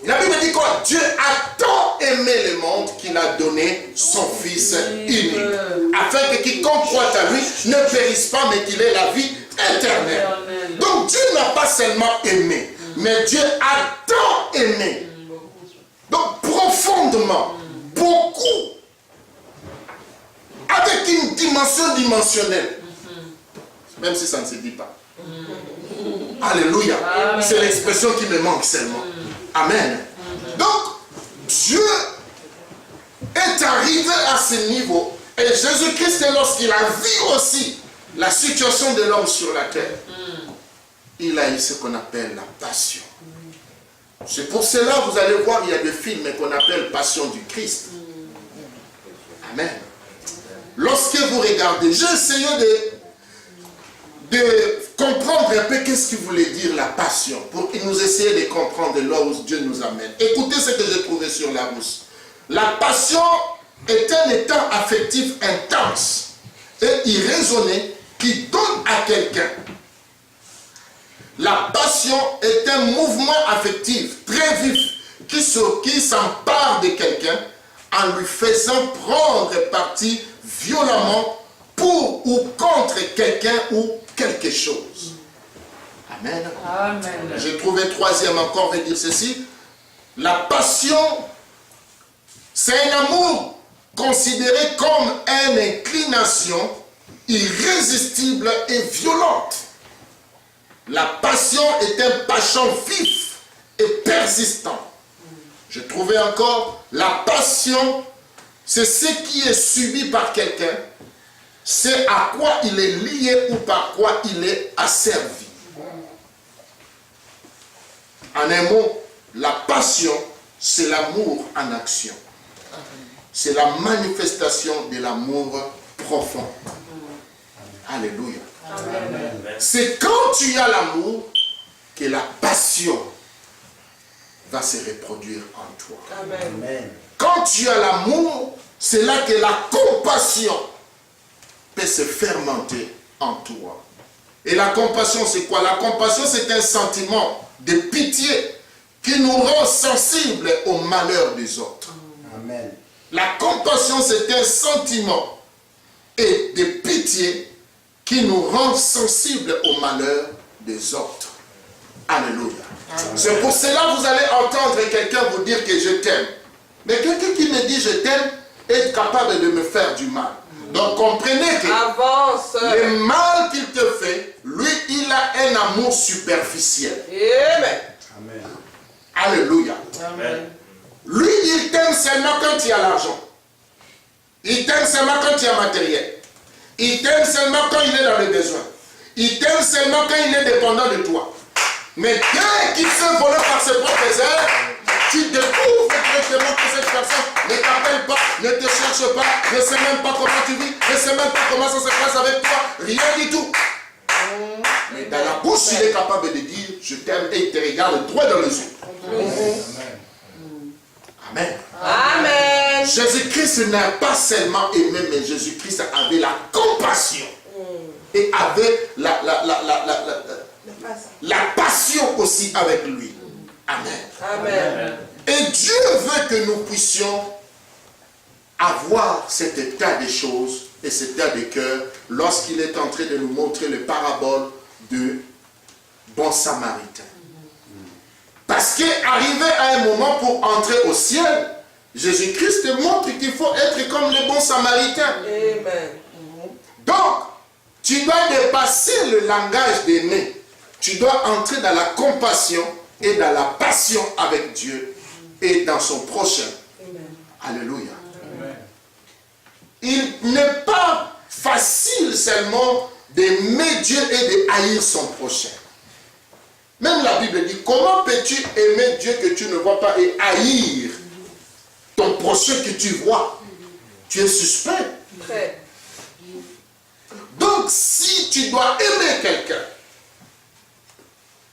La Bible dit quoi? Dieu a tant aimé le monde qu'il a donné son Fils unique, afin que quiconque croit à lui ne périsse pas, mais qu'il ait la vie éternelle. Donc Dieu n'a pas seulement aimé, mais Dieu a tant aimé. Donc profondément, beaucoup, avec une dimension dimensionnelle, même si ça ne se dit pas. Alléluia. C'est l'expression qui me manque seulement. Amen. Donc, Dieu est arrivé à ce niveau. Et Jésus-Christ, lorsqu'il a vu aussi la situation de l'homme sur la terre, il a eu ce qu'on appelle la passion. C'est pour cela, vous allez voir, il y a des films qu'on appelle Passion du Christ. Amen. Lorsque vous regardez, j'ai essayé de comprendre un peu qu'est-ce qu'il voulait dire la passion, pour que nous essayions de comprendre là où Dieu nous amène. Écoutez ce que j'ai trouvé sur la rousse. La passion est un état affectif intense et irraisonné qui donne à quelqu'un. La passion est un mouvement affectif très vif qui s'empare de quelqu'un en lui faisant prendre parti violemment pour ou contre quelqu'un ou quelque chose. Amen. Amen. J'ai trouvé troisième encore, veut dire ceci. La passion, c'est un amour considéré comme une inclination irrésistible et violente. La passion est un passion vif et persistant. J'ai trouvé encore, la passion, c'est ce qui est subi par quelqu'un, c'est à quoi il est lié ou par quoi il est asservi. En un mot, la passion, c'est l'amour en action. C'est la manifestation de l'amour profond. Alléluia. C'est quand tu as l'amour que la passion va se reproduire en toi. Amen. Quand tu as l'amour, c'est là que la compassion peut se fermenter en toi. Et la compassion, c'est quoi? La compassion, c'est un sentiment de pitié qui nous rend sensibles au malheur des autres. Amen. La compassion, c'est un sentiment et de pitié qui nous rend sensibles au malheur des autres. Alléluia. C'est pour cela que vous allez entendre quelqu'un vous dire que je t'aime. Mais quelqu'un qui me dit je t'aime est capable de me faire du mal. Donc comprenez que le mal qu'il te fait, lui, il a un amour superficiel. Amen. Amen. Alléluia. Amen. Lui, il t'aime seulement quand il y a l'argent. Il t'aime seulement quand il y a matériel. Il t'aime seulement quand il est dans le besoin. Il t'aime seulement quand il est dépendant de toi. Mais dès qu'il se vole par ses propres ailes, tu découvres directement que cette personne ne t'appelle pas, ne te cherche pas, ne sait même pas comment tu vis, ne sait même pas comment ça se passe avec toi, rien du tout. Mais dans la bouche, il est capable de dire je t'aime et il te regarde droit dans les yeux. Amen. Amen. Jésus-Christ n'a pas seulement aimé, mais Jésus-Christ avait la compassion et avait la passion aussi avec lui. Amen. Amen. Et Dieu veut que nous puissions avoir cet état de choses et cet état de cœur lorsqu'il est en train de nous montrer les paraboles de bon samaritain. Parce qu'arrivé à un moment pour entrer au ciel, Jésus-Christ montre qu'il faut être comme le bon samaritain. Amen. Donc, tu dois dépasser le langage d'aimer. Tu dois entrer dans la compassion et dans la passion avec Dieu et dans son prochain. Amen. Alléluia. Il n'est pas facile seulement d'aimer Dieu et de haïr son prochain. Même la Bible dit, comment peux-tu aimer Dieu que tu ne vois pas et haïr ton prochain que tu vois? Tu es suspect. Très. Donc, si tu dois aimer quelqu'un,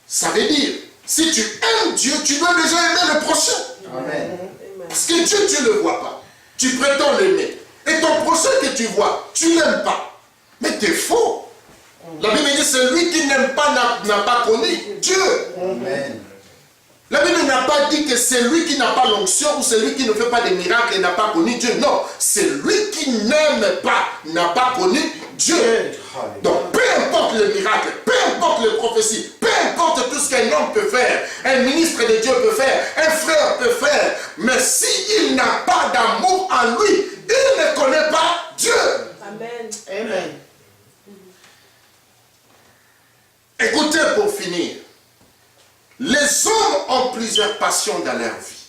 ça veut dire, si tu aimes Dieu, tu dois déjà aimer le prochain. Amen. Parce que Dieu, tu ne le vois pas. Tu prétends l'aimer. Et ton prochain que tu vois, tu ne l'aimes pas. Mais tu es faux. La Bible dit, celui qui n'aime pas n'a pas connu Dieu. Amen. La Bible n'a pas dit que celui qui n'a pas l'onction ou celui qui ne fait pas de miracles n'a pas connu Dieu. Non, celui qui n'aime pas n'a pas connu Dieu. Donc, peu importe le miracle, peu importe les prophéties, peu importe tout ce qu'un homme peut faire, un ministre de Dieu peut faire, un frère peut faire, mais s'il n'a pas d'amour en lui, il ne connaît pas Dieu. Amen. Amen. Écoutez pour finir. Les hommes ont plusieurs passions dans leur vie.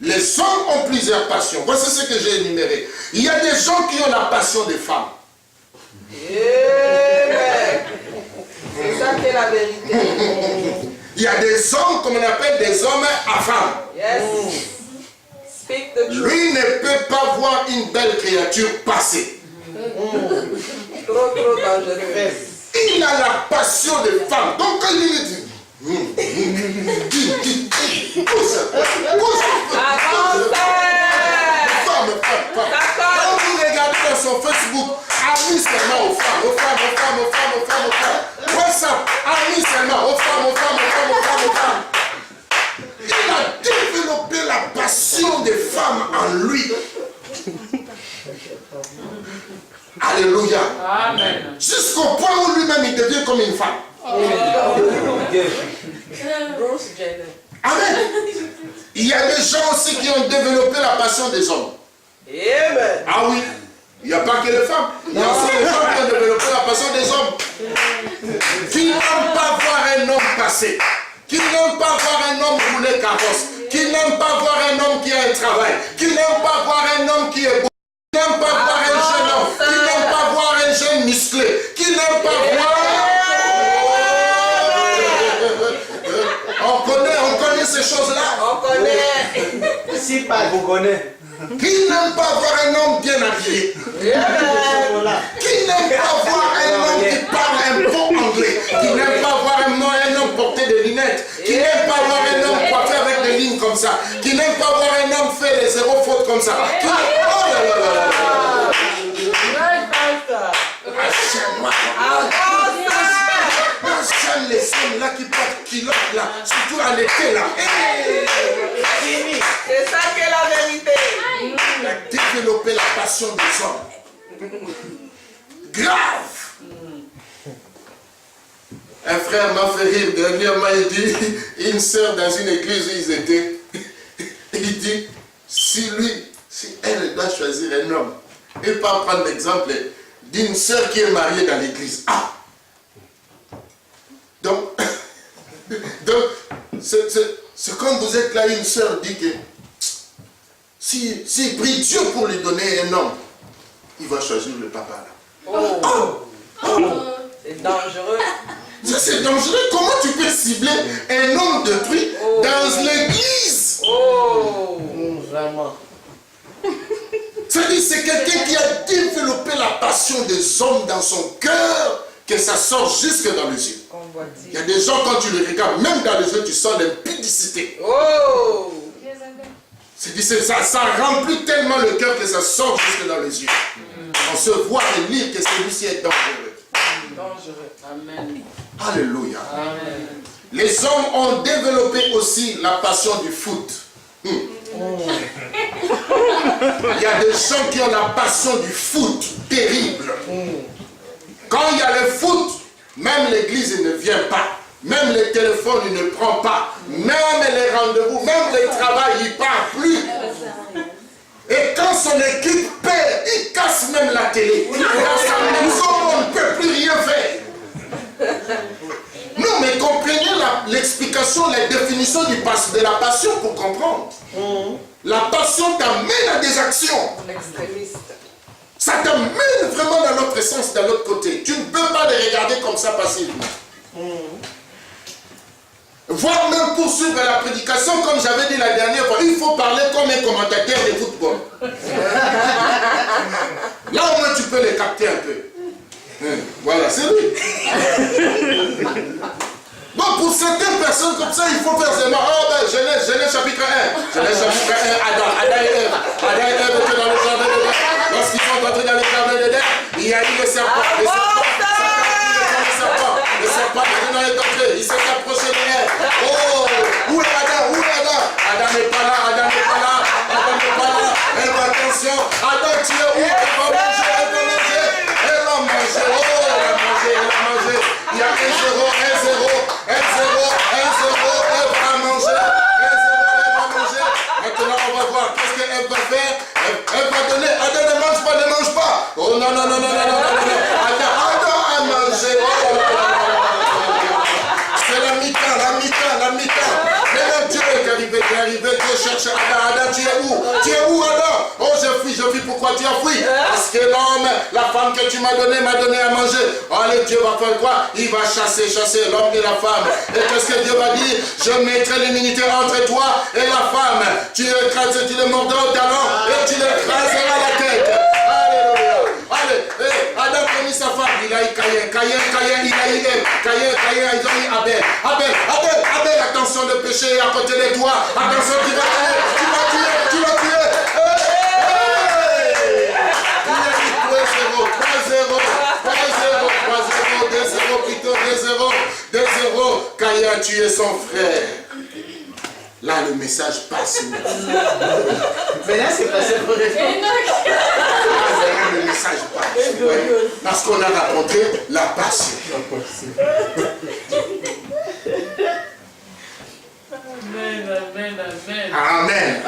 Les hommes ont plusieurs passions. Voici ce que j'ai énuméré. Il y a des gens qui ont la passion des femmes. Amen. C'est ça qui est la vérité. Il y a des hommes, comme on appelle des hommes à femmes. Yes. Speak the truth. Lui ne peut pas voir une belle créature passer. Trop dangereux. Il a la passion des femmes. Donc quand il dit, quand vous regardez dans son Facebook, amis seulement aux femmes, aux femmes, aux femmes, aux femmes, aux femmes, aux femmes. WhatsApp, amis seulement aux femmes, aux femmes, aux femmes, aux femmes, aux femmes. Il a développé la passion des femmes en lui. Alléluia. Amen. Jusqu'au point où lui-même il devient comme une femme. Bruce Jenner. Amen. Il y a des gens aussi qui ont développé la passion des hommes. Amen. Ah oui. Il n'y a pas que les femmes. Il y a aussi les femmes qui ont développé la passion des hommes. Qui n'aiment pas voir un homme passer. Qui n'aiment pas voir un homme rouler carrosse. Qui n'aiment pas voir un homme qui a un travail. Qui n'aiment pas voir un homme qui est beau. Qui n'aiment pas voir un jeune homme. Qui n'aiment pas voir un jeune musclé. Qui n'aiment pas voir... On connaît ces choses-là. On connaît. Si pas vous connaissez. Qui n'aime pas voir un homme bien habillé? Qui n'aime pas voir un homme qui parle un bon anglais? Qui n'aime pas voir un homme porter des lunettes? Qui n'aime pas voir un homme coiffé avec des lignes comme ça? Qui n'aime pas voir un homme faire des zéro fautes comme ça? Qui... Oh là là là là! J'aime les hommes là qui portent culottes là, surtout à l'été là. C'est ça qui est la vérité. Il a développé la passion des hommes. Grave. Un frère m'a fait rire dernièrement, il dit, une sœur dans une église où ils étaient, il dit, si elle doit choisir un homme, et pas prendre l'exemple d'une sœur qui est mariée dans l'église. Ah! Donc c'est quand vous êtes là, une sœur dit que s'il prie Dieu pour lui donner un homme, il va choisir le papa là. C'est dangereux. C'est dangereux. Comment tu peux cibler un homme d'autrui dans l'église? Vraiment. C'est-à-dire c'est quelqu'un qui a développé la passion des hommes dans son cœur, que ça sort jusque dans les yeux. Il y a des gens, quand tu les regardes, même dans les yeux, tu sens l'impudicité. Ça remplit tellement le cœur que ça sort jusque dans les yeux. On se voit et lire que celui-ci est dangereux. Dangereux. Amen. Alléluia. Amen. Les hommes ont développé aussi la passion du foot. Il y a des gens qui ont la passion du foot, terrible. Quand il y a le foot, même l'église ne vient pas. Même le téléphone, il ne prend pas. Même les rendez-vous, même le travail, il ne part plus. Et quand son équipe perd, il casse même la télé. Dans sa maison, on ne peut plus rien faire. Non, mais comprenez l'explication, la définition de la passion pour comprendre. La passion t'amène à des actions. Extrémiste. Ça t'amène vraiment dans l'autre sens, dans l'autre côté. Tu ne peux pas les regarder comme ça passivement. Voire même pour suivre la prédication, comme j'avais dit la dernière fois, il faut parler comme un commentateur de football. Là au moins tu peux les capter un peu. Voilà, c'est lui. Bon, pour certaines personnes comme ça, il faut faire seulement, Genèse chapitre 1. Genèse chapitre 1, Adam et Ève. Adam et Ève étaient dans le jardin d'Éden. Lorsqu'ils sont entrés dans le jardin d'Éden, il y a eu le serpent. Le serpent est entré, il s'est approché de Ève. Oh, où est Adam? Où est Adam? Adam n'est pas là, Adam n'est pas là, Adam n'est pas là. Attention, Adam, tu es où? donné. Adam, ne mange pas, ne mange pas. Oh non, non, non, non, non, non, non, non. Adam a mangé. Oh, là, là, là, là. C'est la mi-temps, la mi-temps, la mi-temps. Maintenant, Dieu est arrivé, Dieu cherche Adam. Adam, tu es où? Tu es où, Adam? Oh, je fuis, pourquoi tu as fui? Parce que l'homme, la femme que tu m'as donné à manger. Oh, allez, Dieu va faire quoi? Il va chasser l'homme et la femme. Et qu'est-ce que Dieu va dire? Je mettrai l'immunité entre toi et la femme. Tu le mordras au talon et tu l'écraseras la tête. Alléluia. Allez, Adam a mis sa femme, il a eu Caïn, il a eu Ève, Caïn, ils ont eu Abel. Abel, attention, le péché est à côté de toi. Attention, tu vas tuer. Hey! 2-0. Caïn a tué son frère. Là, le message passe. Mais là, c'est passé pour les femmes. Le message passe. Ouais. Parce qu'on a raconté la passion. Amen.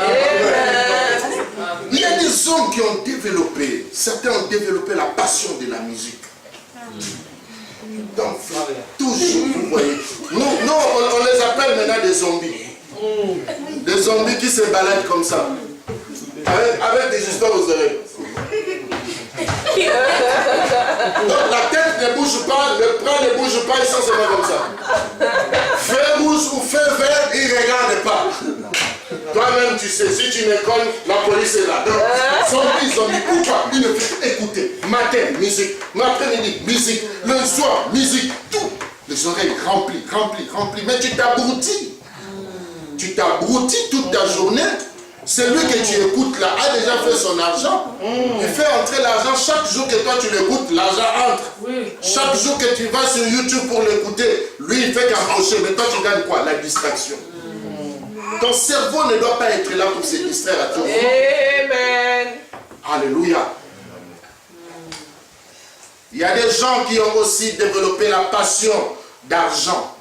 Il y a des hommes qui ont développé, certains ont développé la passion de la musique. Donc, toujours, vous voyez. Nous, on les appelle maintenant des zombies. Des zombies qui se baladent comme ça. Avec des histoires aux oreilles. Donc la tête ne bouge pas, le bras ne bouge pas, ils sont seulement comme ça. Feu rouge ou feu vert, ils ne regardent pas. Toi-même, tu sais, si tu m'écoles, la police est là. Donc, zombies, pourquoi? Ils ne font écouter. Matin, musique. L'après-midi, musique. Le soir, musique. Tout. Les oreilles remplies. Mais tu t'abrutis. Tu t'abrutis toute ta journée. Celui que tu écoutes là a déjà fait son argent. Il fait entrer l'argent. Chaque jour que toi tu l'écoutes, l'argent entre. Chaque jour que tu vas sur YouTube pour l'écouter, lui il fait qu'approcher. Mais toi tu gagnes quoi? La distraction. Ton cerveau ne doit pas être là pour se distraire à tout moment. Amen. Alléluia. Il y a des gens qui ont aussi développé la passion d'argent.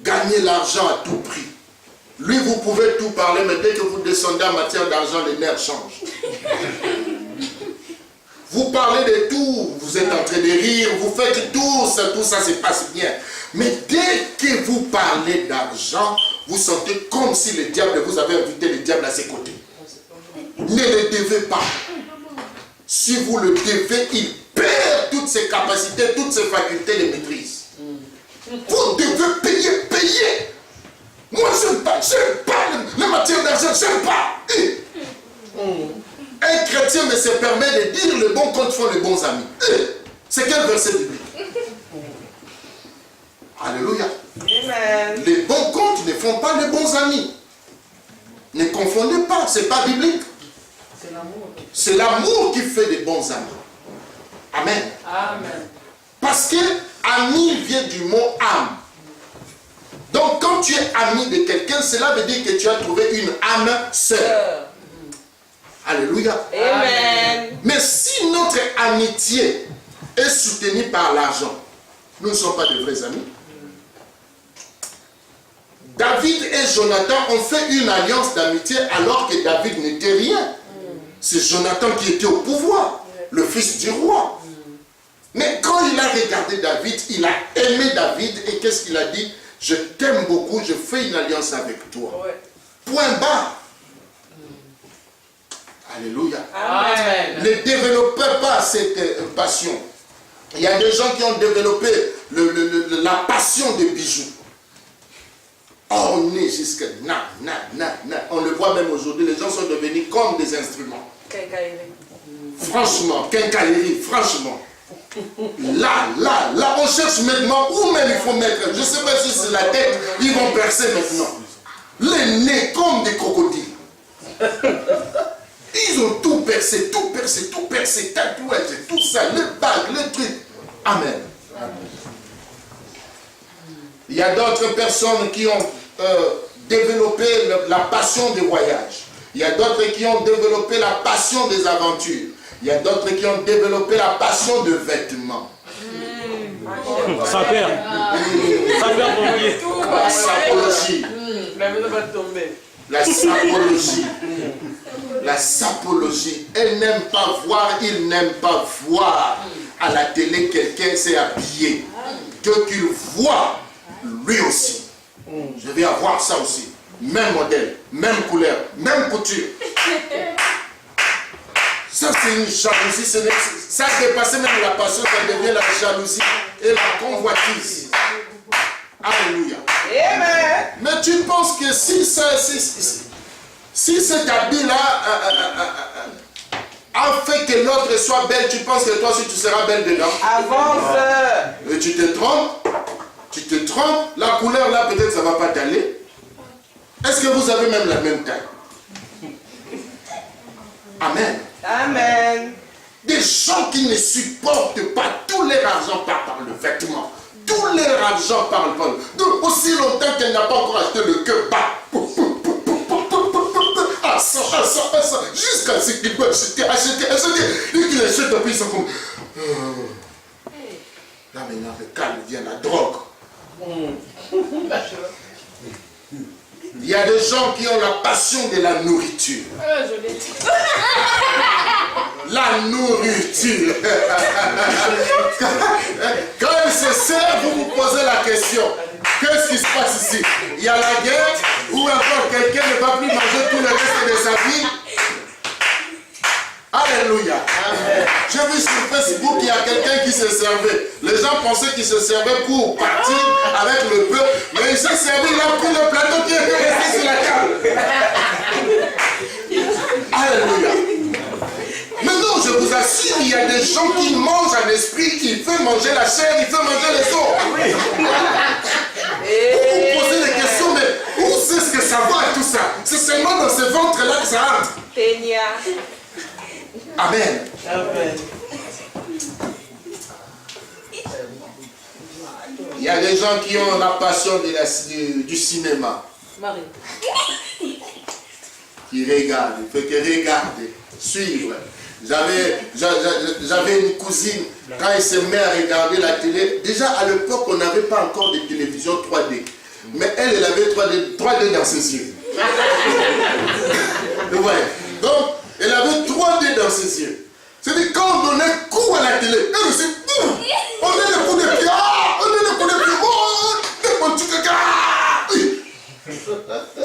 Gagner l'argent à tout prix. Lui, vous pouvez tout parler, mais dès que vous descendez en matière d'argent, les nerfs changent. Vous parlez de tout, vous êtes en train de rire, vous faites tout ça se passe bien. Mais dès que vous parlez d'argent, vous sentez comme si le diable, vous avez invité le diable à ses côtés. Ne le devez pas. Si vous le devez, il perd toutes ses capacités, toutes ses facultés de maîtrise. Vous devez payer. Moi, j'aime pas la matière d'argent, j'aime pas. Un chrétien ne se permet de dire le bon compte font les bons amis. C'est quel verset biblique? Alléluia. Amen. Les bons comptes ne font pas les bons amis. Ne confondez pas, c'est pas biblique. C'est l'amour. C'est l'amour qui fait des bons amis. Amen. Amen. Parce que ami vient du mot âme. Donc quand tu es ami de quelqu'un, cela veut dire que tu as trouvé une âme sœur. Alléluia. Amen. Mais si notre amitié est soutenue par l'argent, nous ne sommes pas de vrais amis. David et Jonathan ont fait une alliance d'amitié alors que David n'était rien. C'est Jonathan qui était au pouvoir, le fils du roi. Mais quand il a regardé David, il a aimé David et qu'est-ce qu'il a dit? Je t'aime beaucoup, je fais une alliance avec toi. Ouais. Point barre. Alléluia. Amen. Ne développez pas cette passion. Il y a des gens qui ont développé la passion des bijoux. Oh, on est jusqu'à... On le voit même aujourd'hui, les gens sont devenus comme des instruments. Franchement, quincaillerie, franchement. Là, on cherche maintenant où même il faut mettre. Je ne sais pas si c'est la tête, ils vont percer maintenant. Les nez comme des crocodiles. Ils ont tout percé, tatouage, tout ça, les bagues, les trucs. Amen. Il y a d'autres personnes qui ont développé la passion des voyages. Il y a d'autres qui ont développé la passion des aventures. Il y a d'autres qui ont développé la passion de vêtements. Ça perd. Ça perd mon pied. La sapologie. La maison va tomber. La sapologie. La sapologie. Elle n'aime pas voir, il n'aime pas voir à la télé quelqu'un s'est habillé. Que qu'il voit lui aussi. Je vais avoir ça aussi. Même modèle, même couleur, même couture. Ça c'est une jalousie. Ça a dépassé même la passion, ça devient la jalousie et la convoitise. Alléluia. Amen. Mais tu penses que si cet habit-là a fait que l'autre soit belle, tu penses que toi aussi tu seras belle dedans? Avance. Et tu te trompes. Tu te trompes. La couleur là, peut-être ça ne va pas t'aller. Est-ce que vous avez même la même taille? Amen. Amen. Des gens qui ne supportent pas, tout leur argent part par le vêtement. Tout leur argent parle par le... Donc, aussi longtemps qu'elle n'a pas encore acheté le cœur bas. Jusqu'à ce qu'il peut acheter. Et qu'il achète, puis ils sont comme... Là maintenant, le calme vient, la drogue. Il y a des gens qui ont la passion de la nourriture. La nourriture. Quand ils se servent, vous vous posez la question. Qu'est-ce qui se passe ici? Il y a la guerre ou encore quelqu'un ne va plus manger tout le reste de sa vie? Alléluia. J'ai vu sur Facebook qu'il y a quelqu'un qui se servait. Les gens pensaient qu'il se servait pour partir avec le peuple, mais il s'est servi, il a pris le plateau qui était resté sur la table. Alléluia. Maintenant, je vous assure, il y a des gens qui mangent en esprit, il fait manger la chair, il fait manger les os. Vous vous posez des questions, mais où c'est ce que ça va et tout ça? C'est seulement dans ce ventre-là que ça entre. Amen. Amen. Il y a des gens qui ont la passion du cinéma. Marie. Qui regardent, il fait que regarder, suivre. J'avais une cousine, quand elle se met à regarder la télé, déjà à l'époque on n'avait pas encore de télévision 3D. Mais elle avait 3D dans ses yeux. Ouais. Donc, elle avait 3D dans ses yeux. C'est-à-dire quand on donnait coup à la télé, elle aussi, on donnait le coup de pied, on donnait le coup de pied,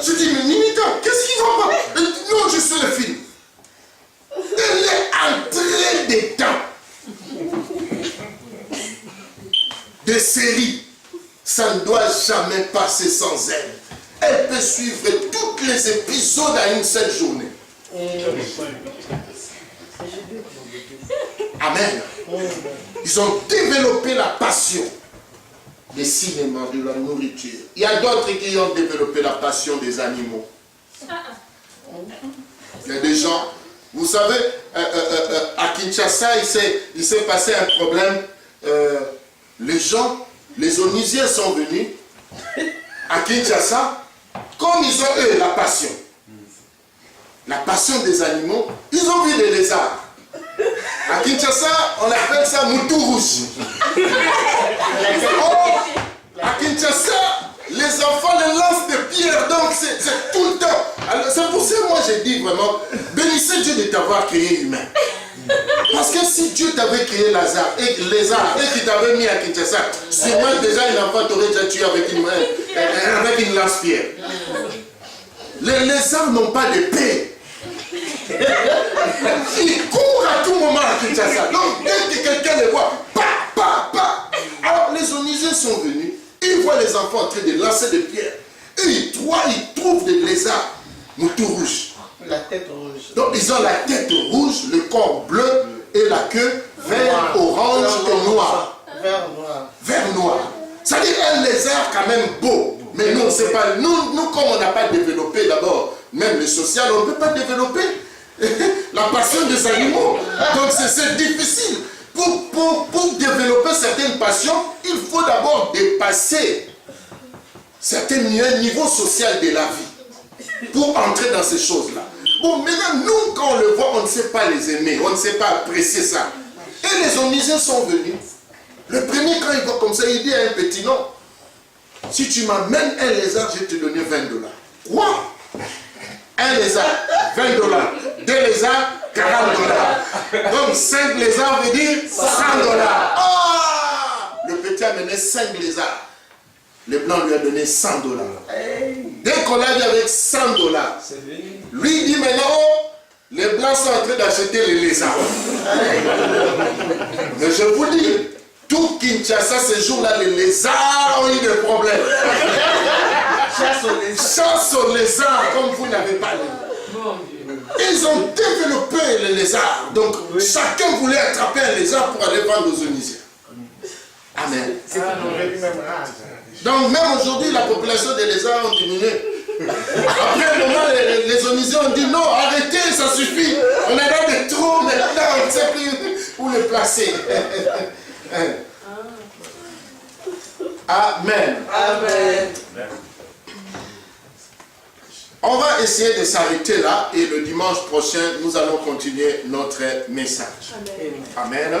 je dis, mais Nimita, qu'est-ce qui va pas? Elle dit, non, je sais le film. Elle est entrée dedans. Des séries, ça ne doit jamais passer sans elle. Elle peut suivre tous les épisodes à une seule journée. Amen. Ils ont développé la passion des cinémas, de la nourriture. Il y a d'autres qui ont développé la passion des animaux. Il y a des gens, vous savez, à Kinshasa, il s'est passé un problème. Les gens, les Onusiens sont venus à Kinshasa, comme ils ont eu la passion des animaux, ils ont vu des lézards. À Kinshasa, on appelle ça moutou rouge. À Kinshasa, les enfants les lancent des pierres, donc c'est tout le temps. C'est pour ça que moi j'ai dit vraiment, bénissez Dieu de t'avoir créé humain. Parce que si Dieu t'avait créé Lazare et qu'il t'avait mis à Kinshasa, sûrement déjà un enfant t'aurait déjà tué avec une lance-pierre. Les lézards n'ont pas de paix. Ils courent à tout moment à Kinshasa. Donc dès que quelqu'un les voit, alors les Onusiens sont venus, ils voient les enfants en train de lancer des pierres. Et ils trouvent des lézards moutou rouges. La tête rouge. Donc ils ont la tête rouge, le corps bleu et la queue vert, orange et noir. Vert noir. Vert noir. C'est-à-dire un lézard quand même beau. Mais nous, c'est pas. Nous, comme on n'a pas développé d'abord, même le social, on ne peut pas développer la passion des animaux. Donc c'est difficile. Pour développer certaines passions, il faut d'abord dépasser certains niveaux social de la vie pour entrer dans ces choses-là. Bon, maintenant, nous, quand on le voit, on ne sait pas les aimer, on ne sait pas apprécier ça. Et les Onusiens sont venus. Le premier, quand il voit comme ça, il dit à un petit, non, si tu m'amènes un lézard, je vais te donner $20. Quoi? 1 lézard, 20 dollars. 2 lézards, 40 dollars. Donc 5 lézards veut dire 100 dollars. Ah! Le petit a mené 5 lézards. Le blanc lui a donné 100 dollars. Dès qu'on l'a vu avec 100 dollars, lui dit maintenant, oh, les blancs sont en train d'acheter les lézards. Mais je vous dis, tout Kinshasa, ces jours-là, les lézards ont eu des problèmes. Chasse aux lézards comme vous n'avez pas dit. Ils ont développé les lézards. Donc, chacun voulait attraper un lézard pour aller vendre aux Onisiens. Amen. Donc, même aujourd'hui, la population des lézards a diminué. Après un moment, les Onisiens ont dit non, arrêtez, ça suffit. On est dans des trous maintenant, on ne sait plus où les placer. Amen. Amen. On va essayer de s'arrêter là et le dimanche prochain, nous allons continuer notre message. Amen. Amen.